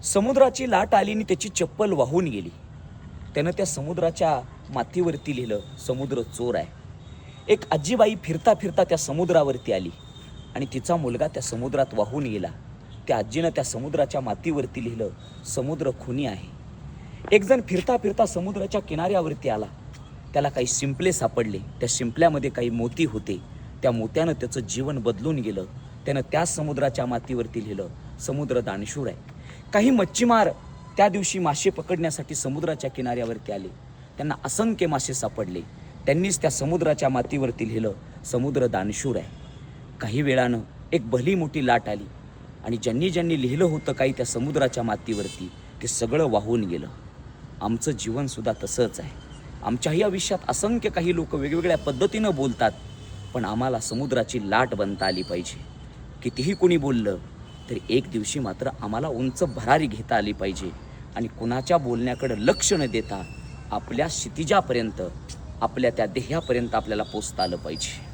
समुद्राची लाट आली आणि त्याची चप्पल वाहून गेली. त्यानं त्या समुद्राच्या मातीवरती लिहिलं, समुद्र चोर आहे. एक आजीबाई फिरता फिरता त्या समुद्रावरती आली आणि तिचा मुलगा त्या समुद्रात वाहून गेला. त्या आजीनं त्या समुद्राच्या मातीवरती लिहिलं, समुद्र खुनी आहे. एक जण फिरता फिरता समुद्राच्या किनाऱ्यावरती आला. त्याला काही शिंपले सापडले. त्या शिंपल्यामध्ये काही मोती होते. त्या मोत्यानं त्याचं जीवन बदलून गेलं. त्यानं त्या समुद्राच्या मातीवरती लिहिलं, समुद्र दानशूर आहे. काही मच्छीमार त्या दिवशी मासे पकडण्यासाठी समुद्राच्या किनाऱ्यावरती आले. त्यांना असंख्य मासे सापडले. त्यांनीच त्या समुद्राच्या मातीवरती लिहिलं, समुद्र दानशूर आहे. काही वेळानं एक भली मोठी लाट आली आणि ज्यांनी ज्यांनी लिहिलं होतं काही त्या समुद्राच्या मातीवरती, ते सगळं वाहून गेलं. आमचं जीवनसुद्धा तसंच आहे. आमच्याही आयुष्यात असंख्य काही लोक वेगवेगळ्या पद्धतीनं बोलतात, पण आम्हाला समुद्राची लाट बनता आली पाहिजे. कितीही कोणी बोललं तरी एक दिवशी मात्र आम्हाला उंच भरारी घेता आली पाहिजे आणि कुणाच्या बोलण्याकडे लक्ष न देता आपल्या क्षितिजापर्यंत, आपल्या त्या ध्येयापर्यंत आपल्याला पोचता आलं पाहिजे.